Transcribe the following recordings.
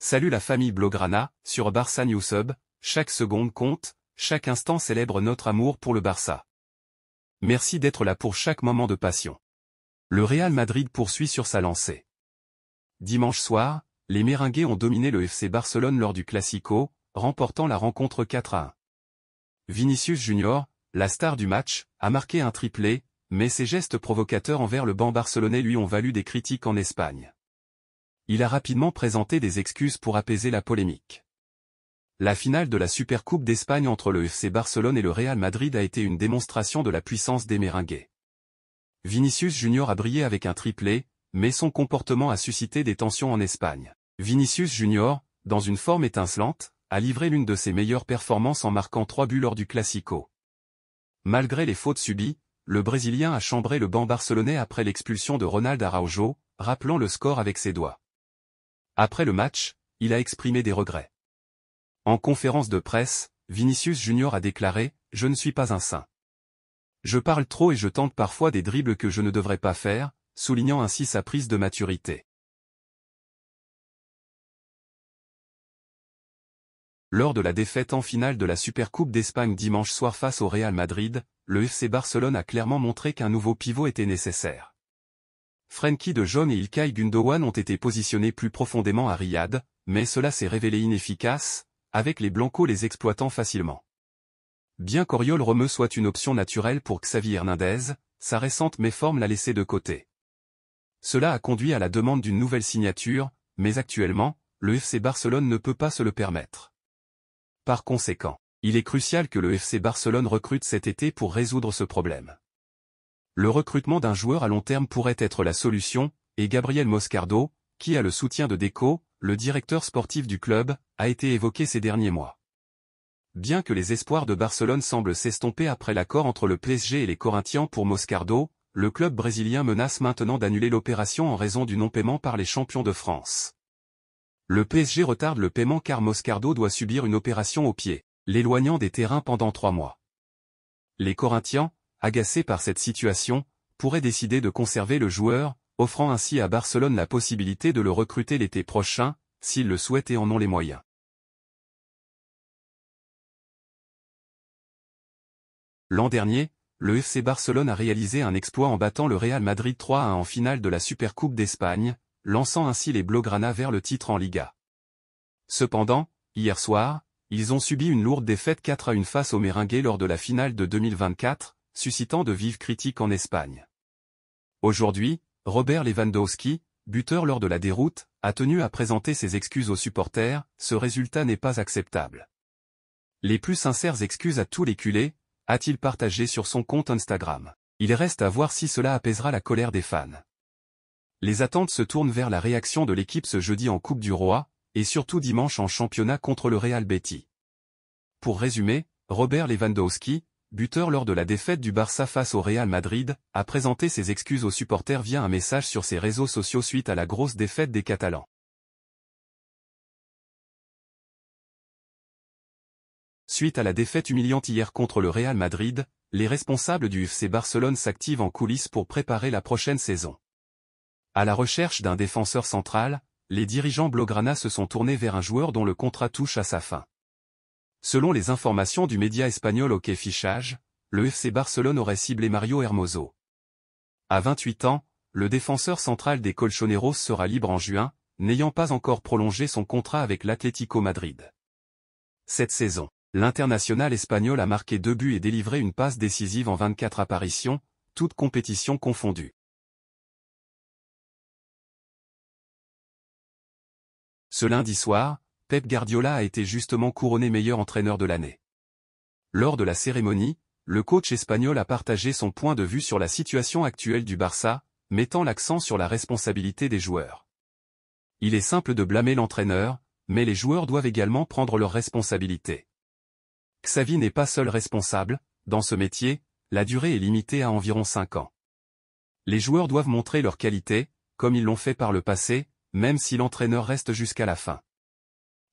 Salut la famille Blaugrana, sur Barça Newsub, chaque seconde compte, chaque instant célèbre notre amour pour le Barça. Merci d'être là pour chaque moment de passion. Le Real Madrid poursuit sur sa lancée. Dimanche soir, les Merengues ont dominé le FC Barcelone lors du Classico, remportant la rencontre 4-1. Vinicius Junior, la star du match, a marqué un triplé, mais ses gestes provocateurs envers le banc barcelonais lui ont valu des critiques en Espagne. Il a rapidement présenté des excuses pour apaiser la polémique. La finale de la Supercoupe d'Espagne entre le FC Barcelone et le Real Madrid a été une démonstration de la puissance des Merengues. Vinicius Junior a brillé avec un triplé, mais son comportement a suscité des tensions en Espagne. Vinicius Junior, dans une forme étincelante, a livré l'une de ses meilleures performances en marquant 3 buts lors du Classico. Malgré les fautes subies, le Brésilien a chambré le banc barcelonais après l'expulsion de Ronald Araujo, rappelant le score avec ses doigts. Après le match, il a exprimé des regrets. En conférence de presse, Vinicius Junior a déclaré « Je ne suis pas un saint. Je parle trop et je tente parfois des dribbles que je ne devrais pas faire », soulignant ainsi sa prise de maturité. Lors de la défaite en finale de la Supercoupe d'Espagne dimanche soir face au Real Madrid, le FC Barcelone a clairement montré qu'un nouveau pivot était nécessaire. Frenkie de Jong et İlkay Gündoğan ont été positionnés plus profondément à Riyad, mais cela s'est révélé inefficace, avec les Blancos les exploitant facilement. Bien qu'Oriol Romeu soit une option naturelle pour Xavi Hernandez, sa récente méforme l'a laissé de côté. Cela a conduit à la demande d'une nouvelle signature, mais actuellement, le FC Barcelone ne peut pas se le permettre. Par conséquent, il est crucial que le FC Barcelone recrute cet été pour résoudre ce problème. Le recrutement d'un joueur à long terme pourrait être la solution, et Gabriel Moscardo, qui a le soutien de Deco, le directeur sportif du club, a été évoqué ces derniers mois. Bien que les espoirs de Barcelone semblent s'estomper après l'accord entre le PSG et les Corinthians pour Moscardo, le club brésilien menace maintenant d'annuler l'opération en raison du non-paiement par les champions de France. Le PSG retarde le paiement car Moscardo doit subir une opération au pied, l'éloignant des terrains pendant 3 mois. Les Corinthians, agacés par cette situation, pourraient décider de conserver le joueur, offrant ainsi à Barcelone la possibilité de le recruter l'été prochain, s'ils le souhaitent et en ont les moyens. L'an dernier, le FC Barcelone a réalisé un exploit en battant le Real Madrid 3-1 en finale de la Supercoupe d'Espagne, lançant ainsi les Blaugrana vers le titre en Liga. Cependant, hier soir, ils ont subi une lourde défaite 4-1 face aux Merengues lors de la finale de 2024, suscitant de vives critiques en Espagne. Aujourd'hui, Robert Lewandowski, buteur lors de la déroute, a tenu à présenter ses excuses aux supporters, ce résultat n'est pas acceptable. Les plus sincères excuses à tous les culés, a-t-il partagé sur son compte Instagram. Il reste à voir si cela apaisera la colère des fans. Les attentes se tournent vers la réaction de l'équipe ce jeudi en Coupe du Roi, et surtout dimanche en championnat contre le Real Betis. Pour résumer, Robert Lewandowski, buteur lors de la défaite du Barça face au Real Madrid, a présenté ses excuses aux supporters via un message sur ses réseaux sociaux suite à la grosse défaite des Catalans. Suite à la défaite humiliante hier contre le Real Madrid, les responsables du FC Barcelone s'activent en coulisses pour préparer la prochaine saison. À la recherche d'un défenseur central, les dirigeants Blaugrana se sont tournés vers un joueur dont le contrat touche à sa fin. Selon les informations du média espagnol OK Fichage, le FC Barcelone aurait ciblé Mario Hermoso. À 28 ans, le défenseur central des Colchoneros sera libre en juin, n'ayant pas encore prolongé son contrat avec l'Atlético Madrid. Cette saison, l'international espagnol a marqué 2 buts et délivré une passe décisive en 24 apparitions, toutes compétitions confondues. Ce lundi soir, Pep Guardiola a été justement couronné meilleur entraîneur de l'année. Lors de la cérémonie, le coach espagnol a partagé son point de vue sur la situation actuelle du Barça, mettant l'accent sur la responsabilité des joueurs. Il est simple de blâmer l'entraîneur, mais les joueurs doivent également prendre leurs responsabilités. Xavi n'est pas seul responsable, dans ce métier, la durée est limitée à environ 5 ans. Les joueurs doivent montrer leur qualité, comme ils l'ont fait par le passé, même si l'entraîneur reste jusqu'à la fin.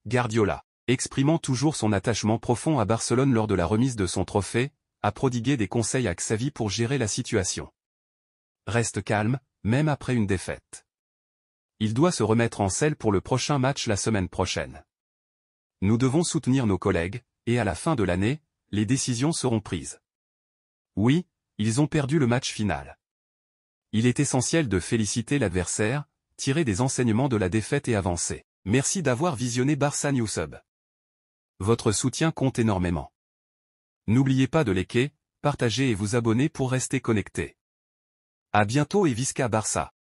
Guardiola, exprimant toujours son attachement profond à Barcelone lors de la remise de son trophée, a prodigué des conseils à Xavi pour gérer la situation. Reste calme, même après une défaite. Il doit se remettre en selle pour le prochain match la semaine prochaine. Nous devons soutenir nos collègues, et à la fin de l'année, les décisions seront prises. Oui, ils ont perdu le match final. Il est essentiel de féliciter l'adversaire, tirer des enseignements de la défaite et avancer. Merci d'avoir visionné Barça Newsub. Votre soutien compte énormément. N'oubliez pas de liker, partager et vous abonner pour rester connecté. À bientôt et Visca Barça.